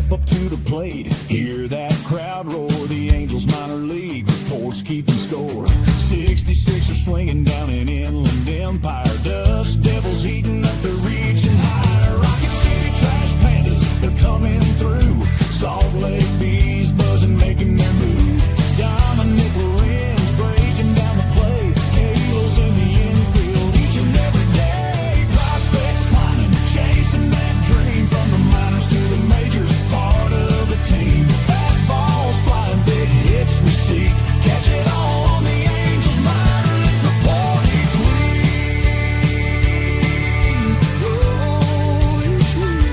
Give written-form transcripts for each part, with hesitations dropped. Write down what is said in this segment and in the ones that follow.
step up to the plate. Hear that crowd roar, the Angels minor league reports keeping score. 66 are swinging down in Inland Empire. Dust Devils heating up, they're reaching higher. Rocket City Trash Pandas, they're coming through. Salt Lake Bees buzzing, making their move. Dominick Lorenz breaking down the play. Halos in the infield each and every day. Prospects climbing, chasing that dream. From the minors to the majors, part of the team. Fastballs flying, big hits we see. Catch it all on the Angels minor league report each week. Oh, each week.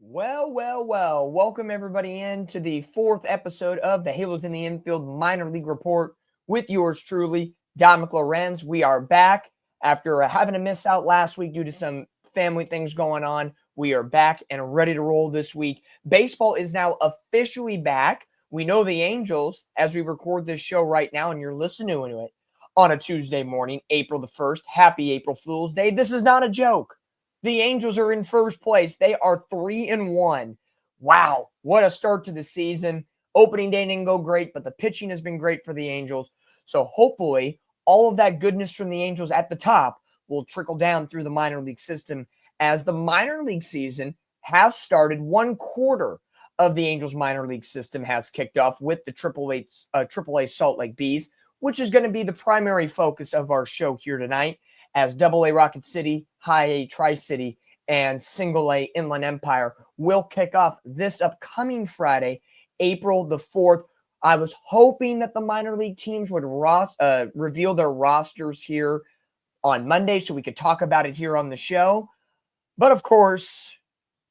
Well. Welcome everybody in to the fourth episode of the Halos in the Infield Minor League Report with yours truly, Dominick Lorenz. We are back after having to miss out last week due to some family things going on. We are back and ready to roll this week. Baseball is now officially back. We know the Angels, as we record this show right now, and you're listening to it on a Tuesday morning, April the 1st. Happy April Fool's Day. This is not a joke. The Angels are in first place. They are 3-1. Wow, what a start to the season. Opening day didn't go great, but the pitching has been great for the Angels. So hopefully all of that goodness from the Angels at the top will trickle down through the minor league system as the minor league season has started. One quarter of the Angels minor league system has kicked off with the AAA Salt Lake Bees, which is going to be the primary focus of our show here tonight, as AA Rocket City, High A Tri-City, and Single A Inland Empire will kick off this upcoming Friday, April the 4th. I was hoping that the minor league teams would reveal their rosters here on Monday so we could talk about it here on the show. But of course,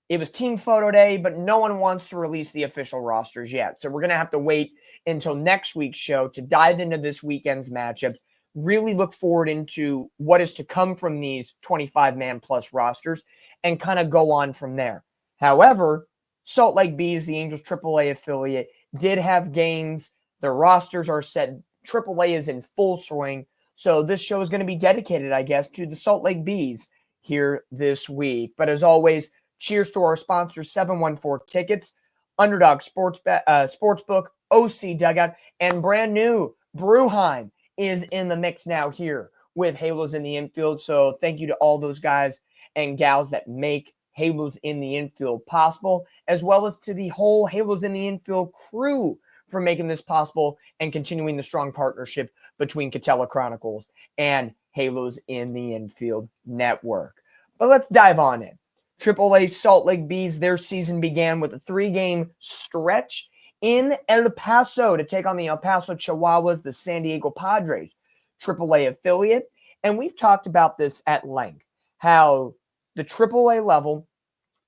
it was team photo day, but no one wants to release the official rosters yet. So we're going to have to wait until next week's show to dive into this weekend's matchups. Really look forward into what is to come from these 25-man plus rosters and kind of go on from there. However, Salt Lake Bees, the Angels AAA affiliate, did have games. Their rosters are set. AAA is in full swing. So this show is going to be dedicated, I guess, to the Salt Lake Bees here this week. But as always, cheers to our sponsors, 714 Tickets, Underdog Sportsbook, OC Dugout, and brand new Brewheim is in the mix now here with Halos in the Infield. So thank you to all those guys and gals that make Halos in the Infield possible, as well as to the whole Halos in the Infield crew for making this possible and continuing the strong partnership between Catella Chronicles and Halos in the Infield Network. But let's dive on in. AAA Salt Lake Bees, their season began with a 3-game stretch in El Paso to take on the El Paso Chihuahuas, the San Diego Padres AAA affiliate. And we've talked about this at length, how the AAA level,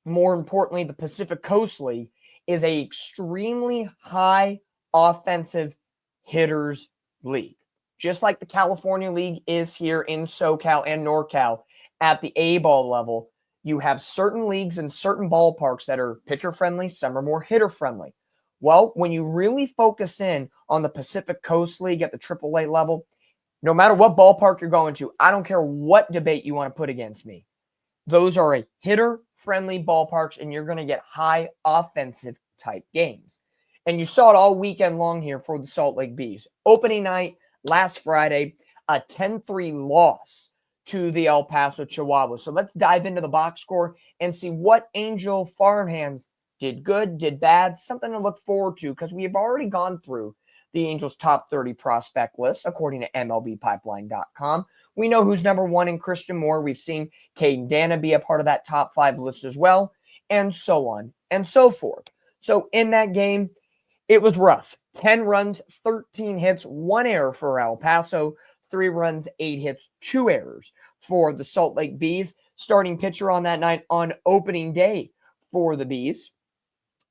more importantly, the Pacific Coast League, is an extremely high offensive hitters league. Just like the California League is here in SoCal and NorCal at the A-ball level, you have certain leagues and certain ballparks that are pitcher-friendly, some are more hitter-friendly. Well, when you really focus in on the Pacific Coast League at the AAA level, no matter what ballpark you're going to, I don't care what debate you want to put against me. Those are a hitter-friendly ballparks, and you're going to get high offensive type games. And you saw it all weekend long here for the Salt Lake Bees. Opening night, last Friday, a 10-3 loss to the El Paso Chihuahuas. So let's dive into the box score and see what Angel farmhands did good, did bad, something to look forward to, because we have already gone through the Angels' top 30 prospect list, according to MLBpipeline.com. We know who's number one in Christian Moore. We've seen Caden Dana be a part of that top 5 list as well, and so on and so forth. So in that game, it was rough. 10 runs, 13 hits, 1 error for El Paso, 3 runs, 8 hits, 2 errors for the Salt Lake Bees. Starting pitcher on that night on opening day for the Bees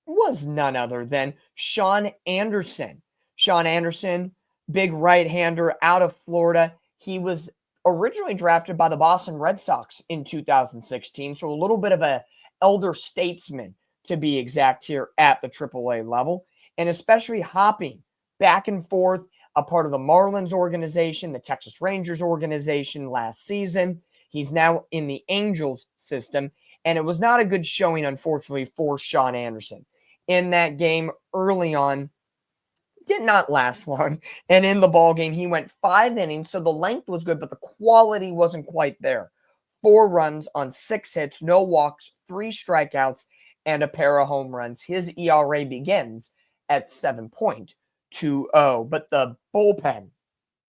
was none other than Sean Anderson. Sean Anderson, big right-hander out of Florida. He was originally drafted by the Boston Red Sox in 2016. So a little bit of a elder statesman, to be exact, here at the AAA level, and especially hopping back and forth, a part of the Marlins organization, the Texas Rangers organization last season. He's now in the Angels system, and it was not a good showing, unfortunately, for Sean Anderson. In that game early on, did not last long, and in the ball game, he went 5 innings, so the length was good, but the quality wasn't quite there. 4 runs on 6 hits, no walks, 3 strikeouts, and a pair of home runs. His ERA begins at 7.20, but the bullpen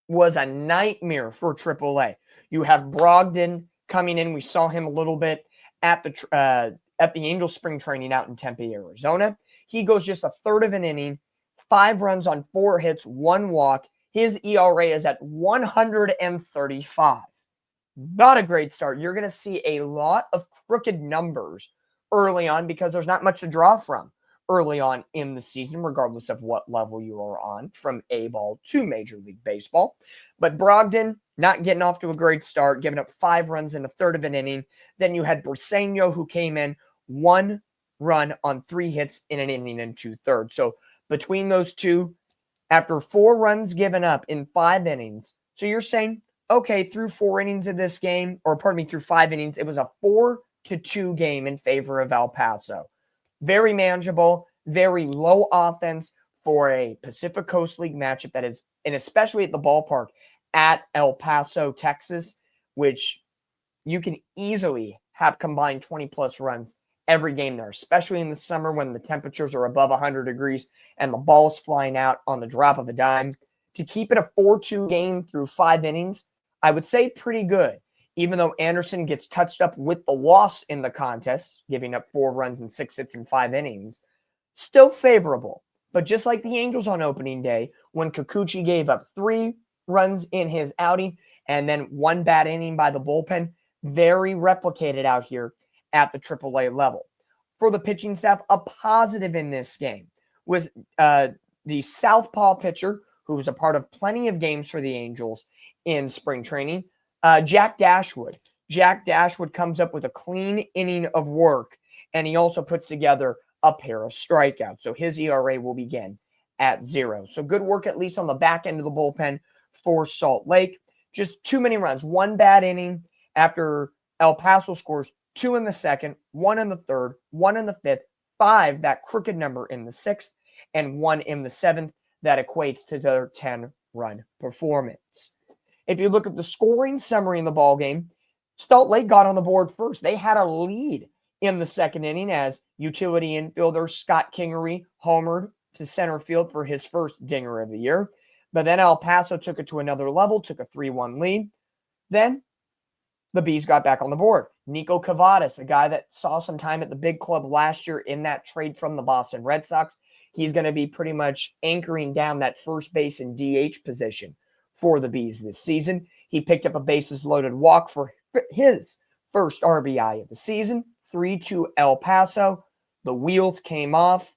was a nightmare for AAA. You have Brogdon coming in. We saw him a little bit at the Angels spring training out in Tempe, Arizona. He goes just a third of an inning, 5 runs on 4 hits, 1 walk. His ERA is at 135. Not a great start. You're going to see a lot of crooked numbers early on because there's not much to draw from early on in the season, regardless of what level you are on, from A-ball to Major League Baseball. But Brogdon not getting off to a great start, giving up 5 runs in a third of an inning. Then you had Briseño, who came in 1 run on 3 hits in an inning and 2/3. So between those two, after 4 runs given up in 5 innings, so you're saying, okay, through 4 innings of this game, or pardon me, through 5 innings, it was a 4-2 game in favor of El Paso. Very manageable, very low offense for a Pacific Coast League matchup that is, and especially at the ballpark at El Paso, Texas, which you can easily have combined 20-plus runs every game there, especially in the summer when the temperatures are above 100 degrees and the ball's flying out on the drop of a dime. To keep it a 4-2 game through 5 innings, I would say pretty good, even though Anderson gets touched up with the loss in the contest, giving up 4 runs and 6 hits in 5 innings. Still favorable. But just like the Angels on opening day, when Kikuchi gave up 3 runs in his outing and then 1 bad inning by the bullpen, very replicated out here at the AAA level. For the pitching staff, a positive in this game was the southpaw pitcher, who was a part of plenty of games for the Angels in spring training, Jack Dashwood. Jack Dashwood comes up with a clean inning of work, and he also puts together a pair of strikeouts. So his ERA will begin at 0. So good work, at least on the back end of the bullpen for Salt Lake. Just too many runs. 1 bad inning after El Paso scores 2 in the second, 1 in the third, 1 in the fifth, 5, that crooked number, in the 6th, and 1 in the 7th. That equates to their 10-run performance. If you look at the scoring summary in the ballgame, Salt Lake got on the board first. They had a lead in the second inning as utility infielder Scott Kingery homered to center field for his first dinger of the year. But then El Paso took it to another level, took a 3-1 lead. Then the Bees got back on the board. Nico Cavadas, a guy that saw some time at the big club last year in that trade from the Boston Red Sox. He's going to be pretty much anchoring down that first base and DH position for the Bees this season. He picked up a bases-loaded walk for his first RBI of the season, 3-2 El Paso. The wheels came off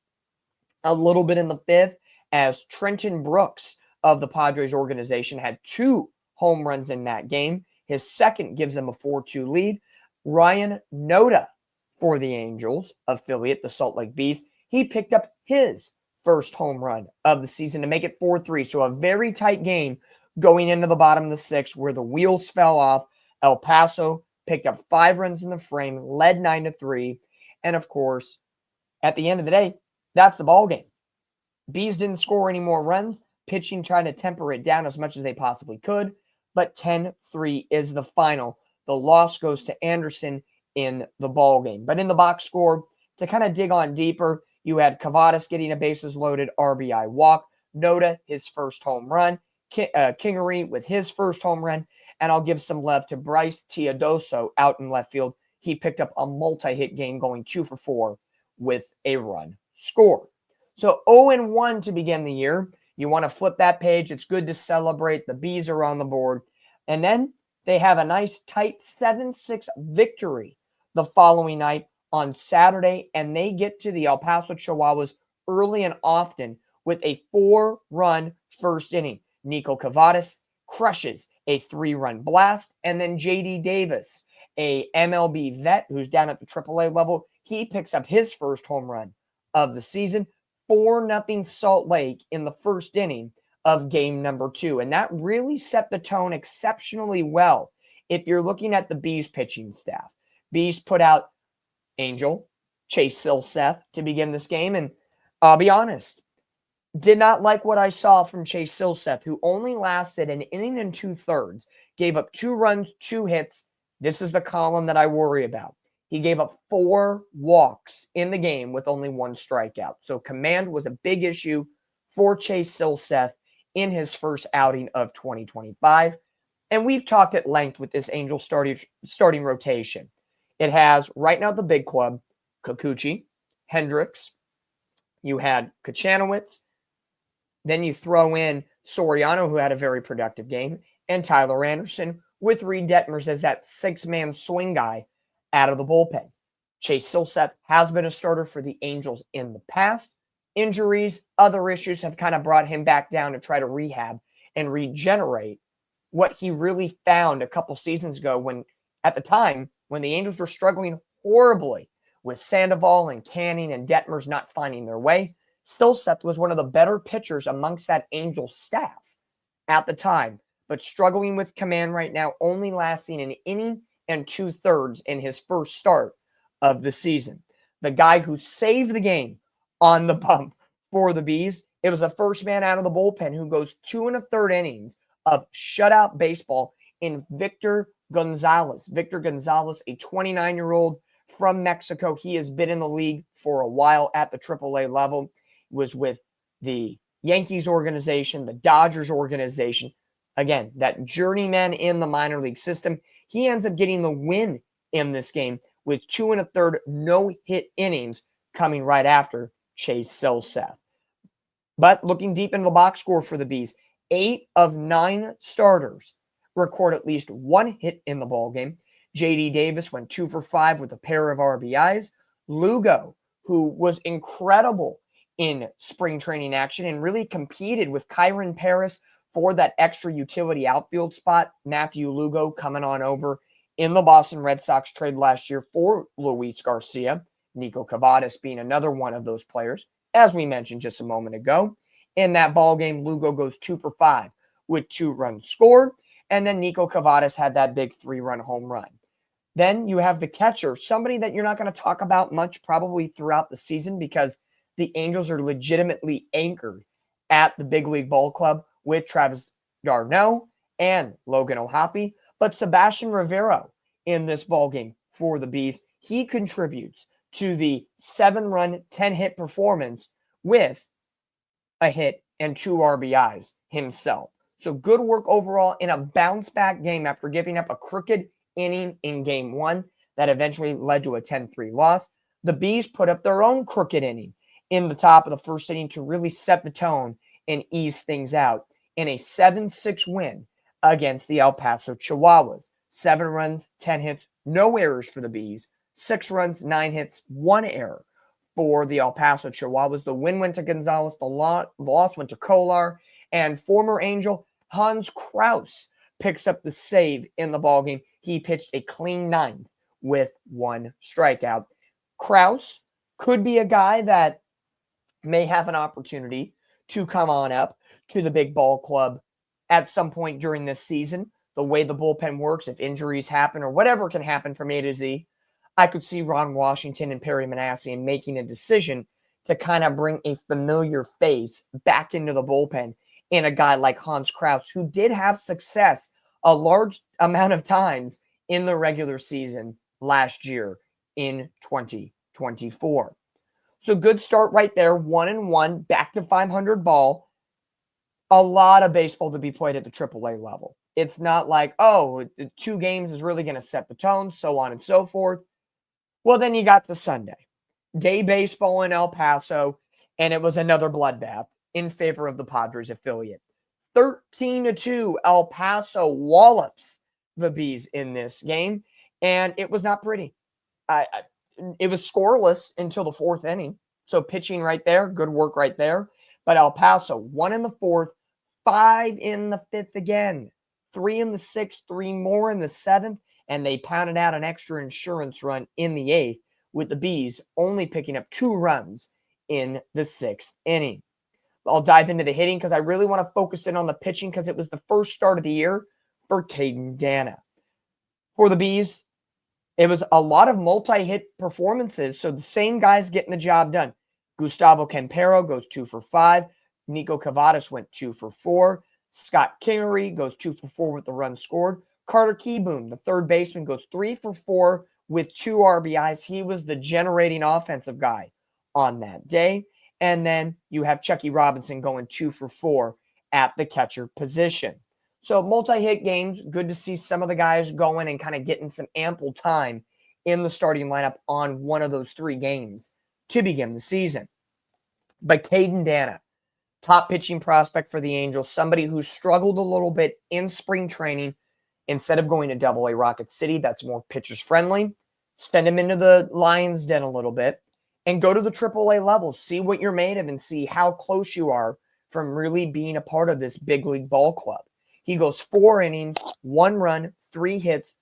a little bit in the 5th as Trenton Brooks of the Padres organization had 2 home runs in that game. His second gives them a 4-2 lead. Ryan Noda for the Angels affiliate, the Salt Lake Bees, he picked up his first home run of the season to make it 4-3. So a very tight game going into the bottom of the 6th where the wheels fell off. El Paso picked up 5 runs in the frame, led 9-3. And of course, at the end of the day, that's the ball game. Bees didn't score any more runs. Pitching trying to temper it down as much as they possibly could. But 10-3 is the final. The loss goes to Anderson in the ball game. But in the box score, to kind of dig on deeper, you had Cavadas getting a bases-loaded RBI walk, Noda his first home run, Kingery with his first home run, and I'll give some love to Bryce Teodoso out in left field. He picked up a multi-hit game going 2 for 4 with a run scored. So 0-1 to begin the year. You want to flip that page. It's good to celebrate. The Bees are on the board. And then they have a nice tight 7-6 victory the following night on Saturday, and they get to the El Paso Chihuahuas early and often with a 4-run first inning. Nico Cavadas crushes a 3-run blast. And then J.D. Davis, a MLB vet who's down at the AAA level, he picks up his first home run of the season. 4-0 Salt Lake in the first inning of game number 2. And that really set the tone exceptionally well if you're looking at the Bees pitching staff. Bees put out Angel, Chase Silseth to begin this game. And I'll be honest, did not like what I saw from Chase Silseth, who only lasted an inning and 2/3, gave up 2 runs, 2 hits. This is the column that I worry about. He gave up 4 walks in the game with only 1 strikeout. So command was a big issue for Chase Silseth in his first outing of 2025. And we've talked at length with this Angel starting rotation. It has right now the big club, Kikuchi, Hendricks. You had Kachanowicz. Then you throw in Soriano, who had a very productive game, and Tyler Anderson, with Reed Detmers as that 6-man swing guy out of the bullpen. Chase Silseth has been a starter for the Angels in the past. Injuries, other issues have kind of brought him back down to try to rehab and regenerate what he really found a couple seasons ago when, at the time, when the Angels were struggling horribly with Sandoval and Canning and Detmers not finding their way. Silseth was one of the better pitchers amongst that Angels staff at the time, but struggling with command right now, only lasting an inning and 2/3 in his first start of the season. The guy who saved the game on the bump for the Bees, it was the first man out of the bullpen who goes 2 1/3 innings of shutout baseball in Victor Gonzalez. Victor Gonzalez, a 29-year-old from Mexico. He has been in the league for a while at the AAA level. Was with the Yankees organization, the Dodgers organization. Again, that journeyman in the minor league system. He ends up getting the win in this game with 2 1/3 no-hit innings coming right after Chase Silseth. But looking deep into the box score for the Bees, 8 of 9 starters record at least 1 hit in the ballgame. J.D. Davis went 2 for 5 with a pair of RBIs. Lugo, who was incredible in spring training action and really competed with Kyron Paris for that extra utility outfield spot. Matthew Lugo coming on over in the Boston Red Sox trade last year for Luis Garcia. Nico Cavadas being another one of those players, as we mentioned just a moment ago. In that ball game, Lugo goes 2 for 5 with 2 runs scored, and then Nico Cavadas had that big 3-run home run. Then you have the catcher, somebody that you're not going to talk about much probably throughout the season because the Angels are legitimately anchored at the big league ball club with Travis d'Arnaud and Logan O'Hoppe. But Sebastian Rivero in this ballgame for the Bees, he contributes to the 7-run, 10-hit performance with a hit and 2 RBIs himself. So good work overall in a bounce-back game after giving up a crooked inning in game 1 that eventually led to a 10-3 loss. The Bees put up their own crooked inning in the top of the first inning to really set the tone and ease things out in a 7-6 win against the El Paso Chihuahuas. 7 runs, 10 hits, no errors for the Bees. 6 runs, 9 hits, 1 error for the El Paso Chihuahuas. The win went to Gonzalez, the loss went to Kolar, and former Angel Hans Kraus picks up the save in the ballgame. He pitched a clean 9th with 1 strikeout. Kraus could be a guy that may have an opportunity to come on up to the big ball club at some point during this season. The way the bullpen works, if injuries happen or whatever can happen from A to Z, I could see Ron Washington and Perry Manassian making a decision to kind of bring a familiar face back into the bullpen in a guy like Hans Kraus, who did have success a large amount of times in the regular season last year in 2024. So good start right there, 1-1, back to 500 ball. A lot of baseball to be played at the AAA level. It's not like, 2 games is really going to set the tone, so on and so forth. Well, then you got the Sunday. Day baseball in El Paso, and it was another bloodbath in favor of the Padres affiliate. 13-2, El Paso wallops the Bees in this game, and it was not pretty. It was scoreless until the 4th inning. So pitching right there, good work right there. But El Paso, 1 in the 4th, 5 in the 5th again 3 in the 6th, 3 more in the 7th, and they pounded out an extra insurance run in the 8th, with the Bees only picking up 2 runs in the 6th inning. I'll dive into the hitting because I really want to focus in on the pitching because it was the first start of the year for Caden Dana. For the Bees, it was a lot of multi-hit performances, so the same guys getting the job done. Gustavo Campero goes 2 for 5. Nico Cavadas went 2 for 4. Scott Kingery goes 2 for 4 with the run scored. Carter Keyboom, the third baseman, goes 3 for 4 with 2 RBIs. He was the generating offensive guy on that day. And then you have Chucky Robinson going 2 for 4 at the catcher position. So multi-hit games, good to see some of the guys going and kind of getting some ample time in the starting lineup on one of those 3 games to begin the season. But Caden Dana, top pitching prospect for the Angels, somebody who struggled a little bit in spring training. Instead of going to Double-A Rocket City, that's more pitchers friendly. Send him into the Lions Den a little bit and go to the Triple-A level. See what you're made of and see how close you are from really being a part of this big league ball club. He goes 4 innings, 1 run, 3 hits,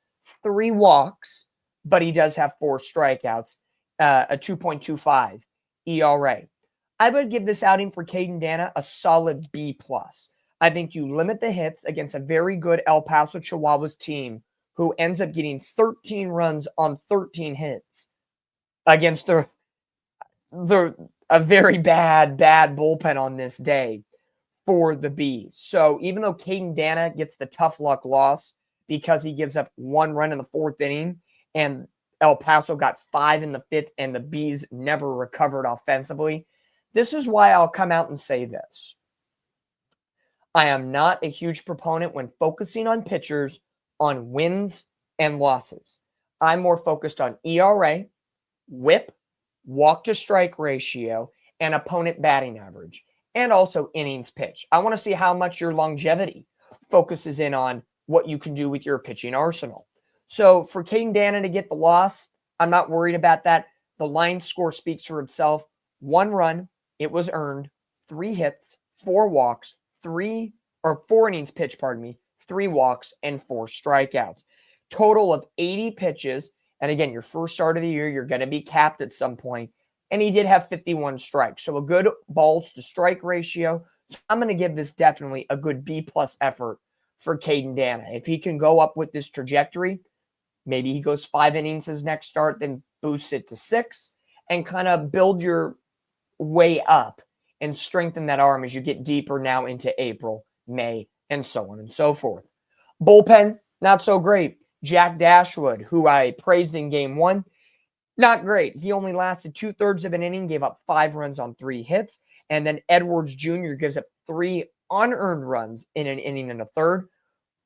3 walks, but he does have 4 strikeouts, a 2.25 ERA. I would give this outing for Caden Dana a solid B+. I think you limit the hits against a very good El Paso Chihuahuas team who ends up getting 13 runs on 13 hits against a very bad bullpen on this day for the Bees. So even though Caden Dana gets the tough luck loss because he gives up 1 run in the 4th inning and El Paso got 5 in the 5th and the Bees never recovered offensively, this is why I'll come out and say this. I am not a huge proponent when focusing on pitchers on wins and losses. I'm more focused on ERA, WHIP, walk-to-strike ratio, and opponent batting average, and also innings pitched. I want to see how much your longevity focuses in on what you can do with your pitching arsenal. So for Caden Dana to get the loss, I'm not worried about that. The line score speaks for itself. 1 run, it was earned, 3 hits, 4 walks, 4 innings pitched, 3 walks and 4 strikeouts. Total of 80 pitches. And again, your first start of the year, you're going to be capped at some point. And he did have 51 strikes. So a good balls to strike ratio. So I'm going to give this definitely a good B+ effort for Caden Dana. If he can go up with this trajectory, maybe he goes 5 innings his next start, then boosts it to 6 and kind of build your way up and strengthen that arm as you get deeper now into April, May, and so on and so forth. Bullpen, not so great. Jack Dashwood, who I praised in game 1, not great. He only lasted 2/3 of an inning, gave up 5 runs on 3 hits. And then Edwards Jr. gives up 3 unearned runs in an inning and a third.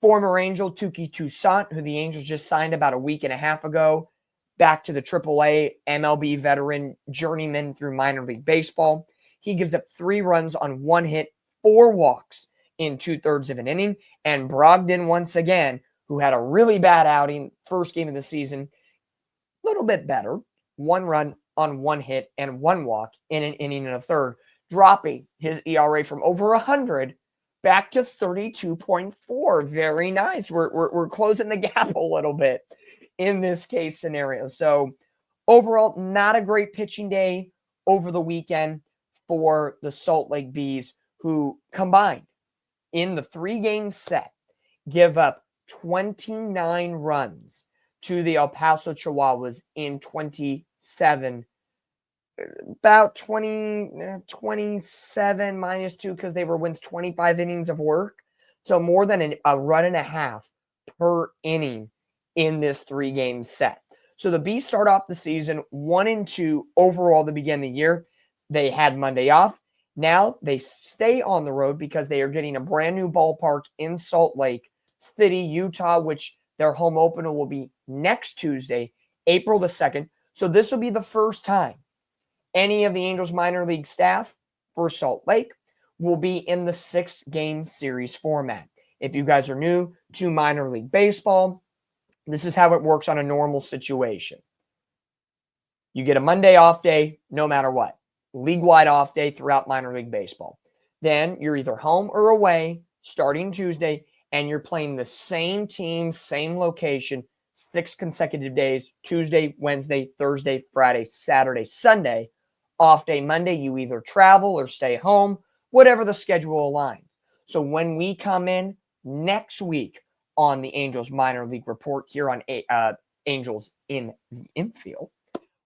Former Angel Tuki Toussaint, who the Angels just signed about a week and a half ago, back to the AAA, MLB veteran, journeyman through minor league baseball. He gives up 3 runs on 1 hit, 4 walks in 2/3 of an inning. And Brogdon, once again, who had a really bad outing, first game of the season, a little bit better, 1 run on 1 hit and 1 walk in an inning and a third, dropping his ERA from over 100 back to 32.4. Very nice. We're closing the gap a little bit in this case scenario. So overall, not a great pitching day over the weekend for the Salt Lake Bees, who combined in the 3-game set give up 29 runs to the El Paso Chihuahuas in 27, about 27 minus 2 because they were wins 25 innings of work. So more than a run and a half per inning in this 3-game set. So the Bees start off the season 1-2 overall to begin the year. They had Monday off. Now they stay on the road because they are getting a brand new ballpark in Salt Lake City, Utah, which their home opener will be next Tuesday, April the 2nd. So this will be the first time any of the Angels minor league staff for Salt Lake will be in the 6-game series format. If you guys are new to minor league baseball, this is how it works on a normal situation. You get a Monday off day no matter what. League-wide off day throughout minor league baseball. Then you're either home or away starting Tuesday, and you're playing the same team, same location, 6 consecutive days, Tuesday, Wednesday, Thursday, Friday, Saturday, Sunday, off day Monday, you either travel or stay home, whatever the schedule aligns. So when we come in next week on the Angels Minor League Report here on Angels in the Infield,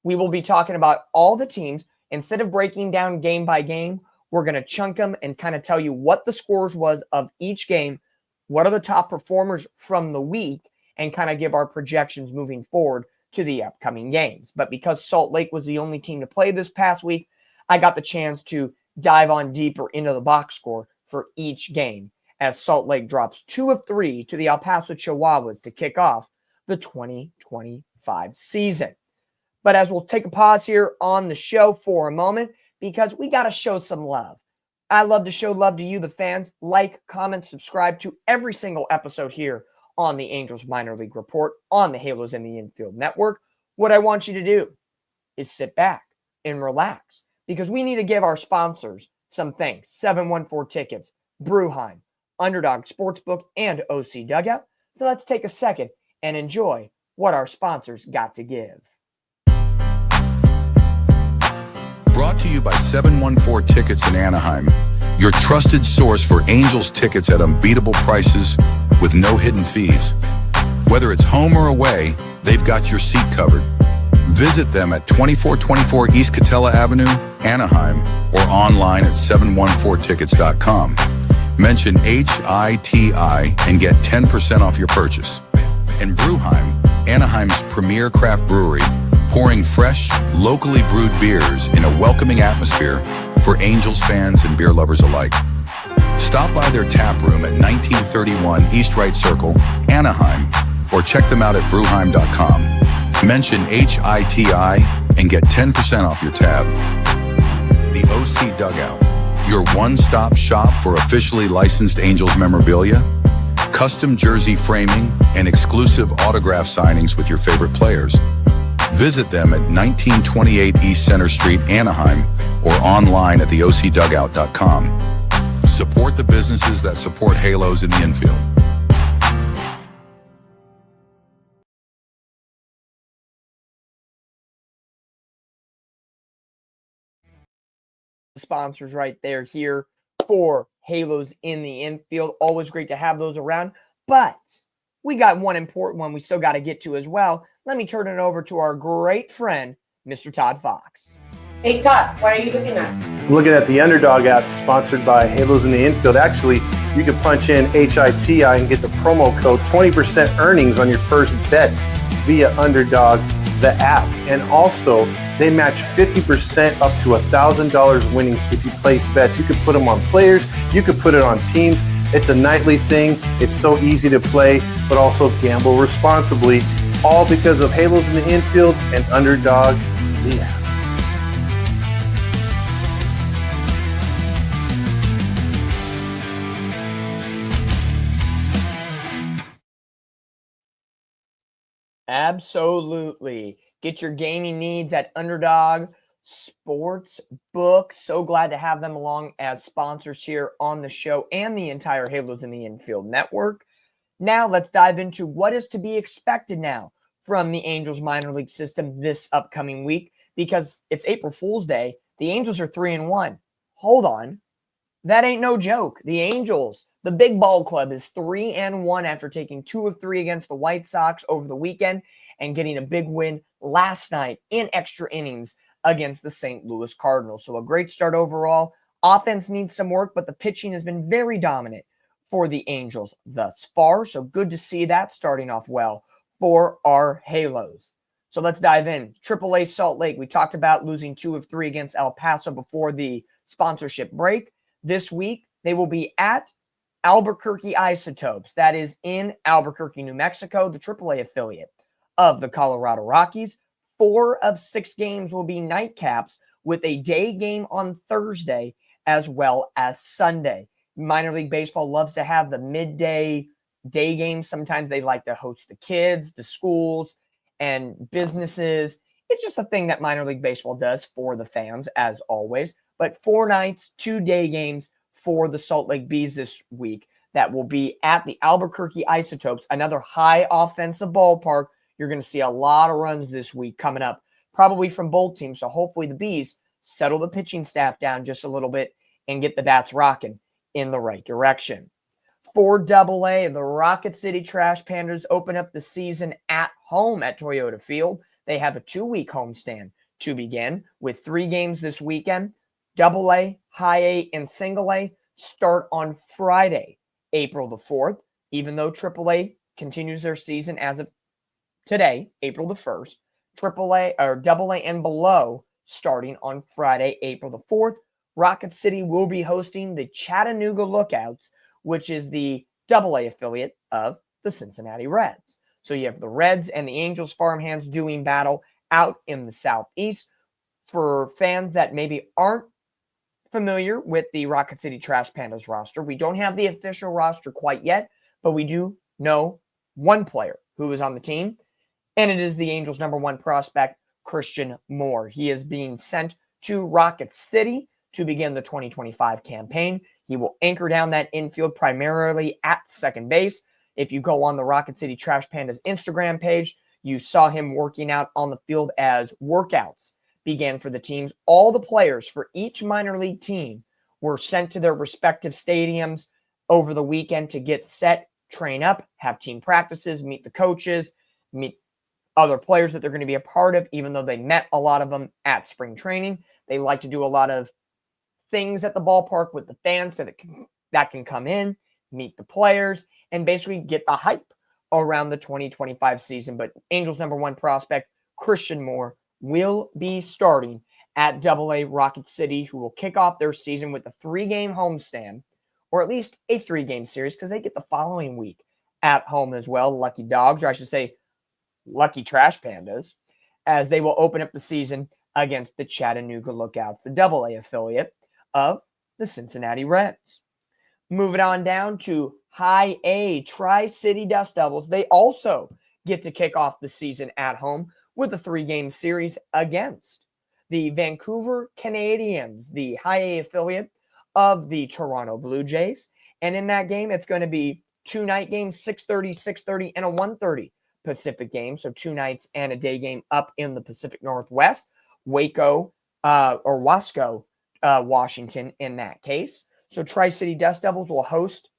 we will be talking about all the teams. Instead of breaking down game by game, we're going to chunk them and kind of tell you what the scores was of each game, what are the top performers from the week, and kind of give our projections moving forward to the upcoming games. But because Salt Lake was the only team to play this past week, I got the chance to dive on deeper into the box score for each game as Salt Lake drops 2 of 3 to the El Paso Chihuahuas to kick off the 2025 season. But as we'll take a pause here on the show for a moment, because we got to show some love. I love to show love to you, the fans. Like, comment, subscribe to every single episode here on the Angels Minor League Report on the Halos in the Infield Network. What I want you to do is sit back and relax, because we need to give our sponsors some thanks. 714 Tickets, Bruheim, Underdog Sportsbook, and OC Dugout. So let's take a second and enjoy what our sponsors got to give. Brought to you by 714 Tickets in Anaheim, your trusted source for Angels tickets at unbeatable prices with no hidden fees. Whether it's home or away, they've got your seat covered. Visit them at 2424 East Catella Avenue, Anaheim, or online at 714tickets.com. Mention HITI and get 10% off your purchase. And Bruheim, Anaheim's premier craft brewery, pouring fresh, locally brewed beers in a welcoming atmosphere for Angels fans and beer lovers alike. Stop by their tap room at 1931 East Wright Circle, Anaheim, or check them out at bruheim.com. Mention HITI and get 10% off your tab. The OC Dugout, your one-stop shop for officially licensed Angels memorabilia, custom jersey framing, and exclusive autograph signings with your favorite players. Visit them at 1928 East Center Street, Anaheim, or online at theocdugout.com. Support the businesses that support Halos in the Infield. Sponsors right there here for Halos in the Infield. Always great to have those around. But we got one important one we still got to get to as well. Let me turn it over to our great friend, Mr. Todd Fox. Hey Todd, what are you looking at? I'm looking at the Underdog app sponsored by Halos in the Infield. Actually, you can punch in HITI and get the promo code 20% earnings on your first bet via Underdog, the app. And also, they match 50% up to $1,000 winnings if you place bets. You can put them on players, you can put it on teams. It's a nightly thing. It's so easy to play, but also gamble responsibly. All because of Halos in the Infield and Underdog, the app. Absolutely. Get your gaming needs at Underdog Sportsbook. So glad to have them along as sponsors here on the show and the entire Halos in the Infield network. Now let's dive into what is to be expected now from the Angels minor league system this upcoming week, because it's April Fool's Day. The Angels are 3-1. Hold on. That ain't no joke. The Angels, the big ball club, is 3-1 after taking 2 of 3 against the White Sox over the weekend and getting a big win last night in extra innings against the St. Louis Cardinals. So a great start overall. Offense needs some work, but the pitching has been very dominant for the Angels thus far. So good to see that starting off well for our Halos. So let's dive in. AAA Salt Lake. We talked about losing 2 of 3 against El Paso before the sponsorship break. This week, they will be at Albuquerque Isotopes. That is in Albuquerque, New Mexico, the AAA affiliate of the Colorado Rockies. 4 of 6 games will be nightcaps with a day game on Thursday as well as Sunday. Minor League Baseball loves to have the midday day games. Sometimes they like to host the kids, the schools, and businesses. It's just a thing that minor league baseball does for the fans, as always. But 4 nights, 2 day games for the Salt Lake Bees this week. that will be at the Albuquerque Isotopes, another high offensive ballpark. You're going to see a lot of runs this week coming up, probably from both teams. So hopefully the Bees settle the pitching staff down just a little bit and get the bats rocking in the right direction. For AA, the Rocket City Trash Pandas open up the season at home at Toyota Field. They have a 2-week homestand to begin with 3 games this weekend. AA, High A, and Single A start on Friday, April the 4th, even though AAA continues their season as of today, April the 1st. AAA or AA and below starting on Friday, April the 4th. Rocket City will be hosting the Chattanooga Lookouts, which is the AA affiliate of the Cincinnati Reds. So you have the Reds and the Angels farmhands doing battle out in the Southeast. For fans that maybe aren't familiar with the Rocket City Trash Pandas roster, we don't have the official roster quite yet, but we do know one player who is on the team, and it is the Angels' #1 prospect, Christian Moore. He is being sent to Rocket City to begin the 2025 campaign. He will anchor down that infield primarily at second base. If you go on the Rocket City Trash Pandas Instagram page, you saw him working out on the field as workouts began for the teams. All the players for each minor league team were sent to their respective stadiums over the weekend to get set, train up, have team practices, meet the coaches, meet other players that they're going to be a part of, even though they met a lot of them at spring training. They like to do a lot of things at the ballpark with the fans so that can come in, meet the players, and basically get the hype around the 2025 season. But Angels' #1 prospect, Christian Moore, will be starting at AA Rocket City, who will kick off their season with a 3-game homestand, or at least a 3-game series, because they get the following week at home as well. Lucky Dogs, or I should say Lucky Trash Pandas, as they will open up the season against the Chattanooga Lookouts, the AA affiliate of the Cincinnati Reds. Moving on down to High A, Tri-City Dust Devils. They also get to kick off the season at home with a 3-game series against the Vancouver Canadians, the High A affiliate of the Toronto Blue Jays. And in that game, it's going to be 2 night games, 6:30, and a 1:30 Pacific game. So 2 nights and a day game up in the Pacific Northwest, Wasco, Washington in that case. So Tri-City Dust Devils will host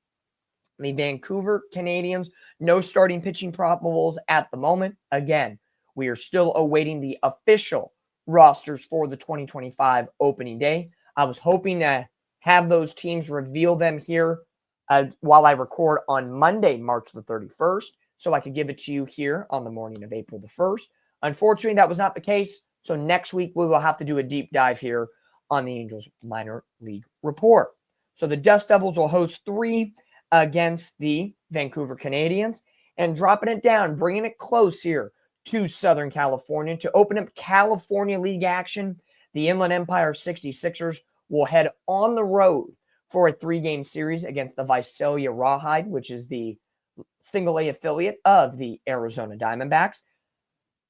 the Vancouver Canadians. No starting pitching probables at the moment. Again, we are still awaiting the official rosters for the 2025 opening day. I was hoping to have those teams reveal them here while I record on Monday, March the 31st, so I could give it to you here on the morning of April the 1st. Unfortunately, that was not the case. So next week, we will have to do a deep dive here on the Angels minor league report. So the Dust Devils will host 3 against the Vancouver Canadians, and dropping it down, bringing it close here to Southern California to open up California League action. The Inland Empire 66ers will head on the road for a 3-game series against the Visalia Rawhide, which is the Single A affiliate of the Arizona Diamondbacks.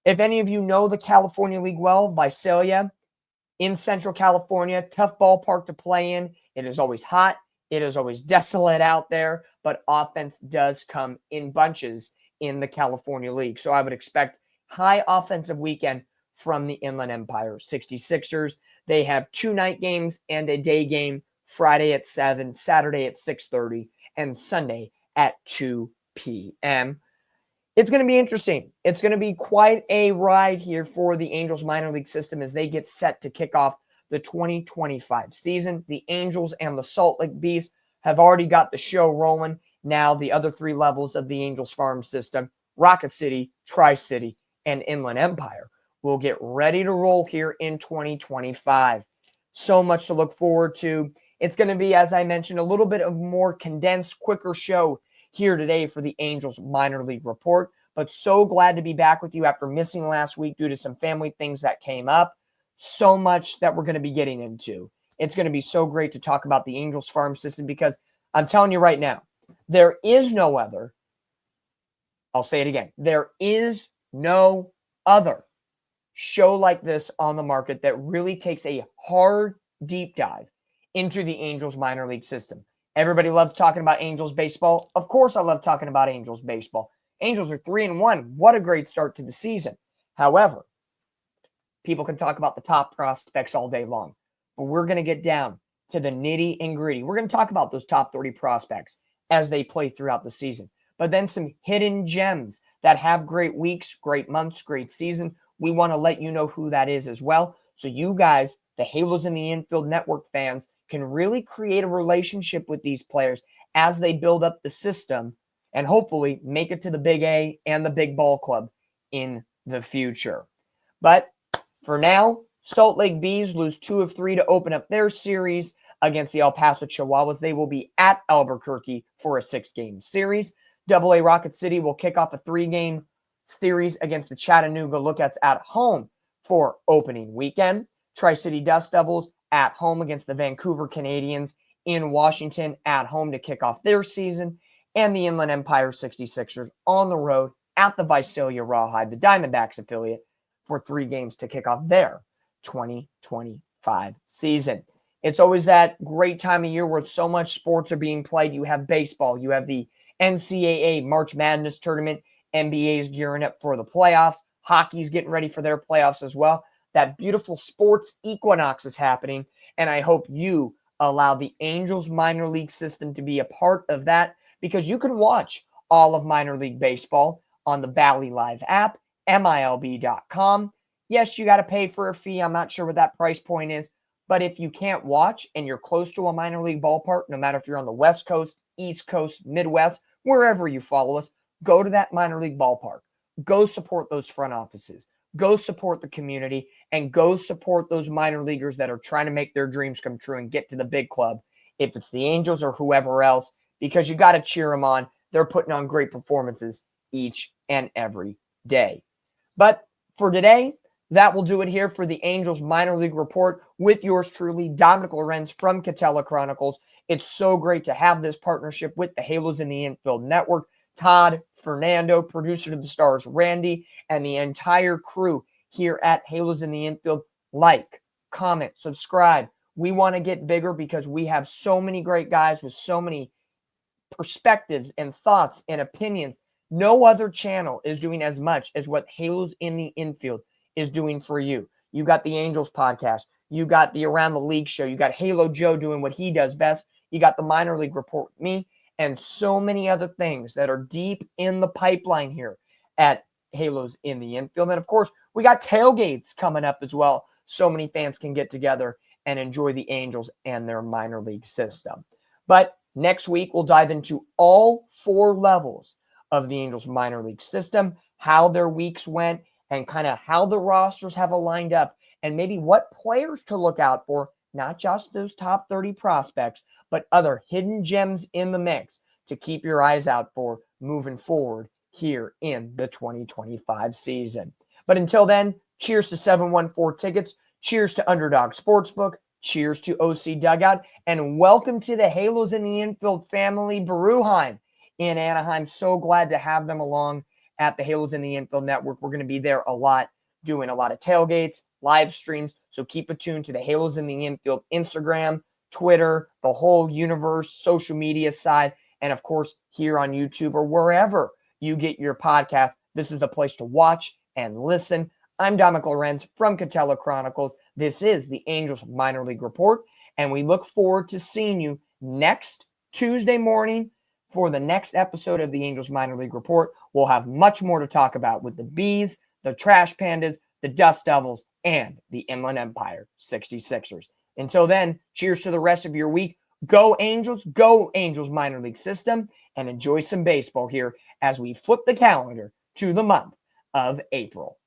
If any of you know the California League well, Visalia in Central California, tough ballpark to play in. It is always hot. It is always desolate out there, but offense does come in bunches in the California League. So I would expect high offensive weekend from the Inland Empire 66ers. They have 2 night games and a day game, Friday at 7, Saturday at 6:30, and Sunday at 2 p.m. It's going to be interesting. It's going to be quite a ride here for the Angels minor league system as they get set to kick off the 2025 season. The Angels and the Salt Lake Bees have already got the show rolling. Now the other 3 levels of the Angels farm system, Rocket City, Tri-City, and Inland Empire, will get ready to roll here in 2025. So much to look forward to. It's going to be, as I mentioned, a little bit of more condensed, quicker show here today for the Angels minor league report, but so glad to be back with you after missing last week due to some family things that came up. So much that we're going to be getting into. It's going to be so great to talk about the Angels farm system because I'm telling you right now, there is no other. I'll say it again. There is no other show like this on the market that really takes a hard, deep dive into the Angels minor league system. Everybody loves talking about Angels baseball. Of course, I love talking about Angels baseball. Angels are 3-1. What a great start to the season. However, people can talk about the top prospects all day long, but we're going to get down to the nitty and gritty. We're going to talk about those top 30 prospects as they play throughout the season, but then some hidden gems that have great weeks, great months, great season. We want to let you know who that is as well. So you guys, the Halos in the Infield Network fans, can really create a relationship with these players as they build up the system and hopefully make it to the Big A and the Big Ball Club in the future. But for now, Salt Lake Bees lose 2 of 3 to open up their series against the El Paso Chihuahuas. They will be at Albuquerque for a 6-game series. AA Rocket City will kick off a 3-game series against the Chattanooga Lookouts at home for opening weekend. Tri-City Dust Devils at home against the Vancouver Canadians in Washington at home to kick off their season. And the Inland Empire 66ers on the road at the Visalia Rawhide, the Diamondbacks affiliate, for 3 games to kick off their 2025 season. It's always that great time of year where so much sports are being played. You have baseball, you have the NCAA March Madness tournament, NBA is gearing up for the playoffs, hockey's getting ready for their playoffs as well. That beautiful sports equinox is happening, and I hope you allow the Angels minor league system to be a part of that, because you can watch all of minor league baseball on the Bally Live app, MILB.com. Yes, you got to pay for a fee. I'm not sure what that price point is, but if you can't watch and you're close to a minor league ballpark, no matter if you're on the West Coast, East Coast, Midwest, wherever you follow us, go to that minor league ballpark. Go support those front offices. Go support the community and go support those minor leaguers that are trying to make their dreams come true and get to the big club, if it's the Angels or whoever else, because you got to cheer them on. They're putting on great performances each and every day. But for today, that will do it here for the Angels Minor League Report with yours truly, Dominick Lorenz from Catella Chronicles. It's so great to have this partnership with the Halos in the Infield Network. Todd, Fernando, producer to the stars, Randy, and the entire crew here at Halos in the Infield. Like, comment, subscribe. We want to get bigger because we have so many great guys with so many perspectives and thoughts and opinions. No other channel is doing as much as what Halos in the Infield is doing for you. You got the Angels podcast. You got the Around the League show. You got Halo Joe doing what he does best. You got the Minor League Report with me, and so many other things that are deep in the pipeline here at Halos in the Infield. And of course, we got tailgates coming up as well. So many fans can get together and enjoy the Angels and their minor league system. But next week, we'll dive into all 4 levels of the Angels minor league system, how their weeks went, and kind of how the rosters have aligned up, and maybe what players to look out for, not just those top 30 prospects, but other hidden gems in the mix to keep your eyes out for moving forward here in the 2025 season. But until then, cheers to 714 Tickets, cheers to Underdog Sportsbook, cheers to OC Dugout, and welcome to the Halos in the Infield family, Bruheim in Anaheim. So glad to have them along at the Halos in the Infield Network. We're going to be there a lot, doing a lot of tailgates, live streams, so keep attuned to the Halos in the Infield Instagram, Twitter, the whole universe, social media side, and of course, here on YouTube or wherever you get your podcast. This is the place to watch and listen. I'm Dominick Lorenz from Catella Chronicles. This is the Angels Minor League Report, and we look forward to seeing you next Tuesday morning for the next episode of the Angels Minor League Report. We'll have much more to talk about with the Bees, the Trash Pandas, the Dust Devils, and the Inland Empire 66ers. Until then, cheers to the rest of your week. Go Angels minor league system, and enjoy some baseball here as we flip the calendar to the month of April.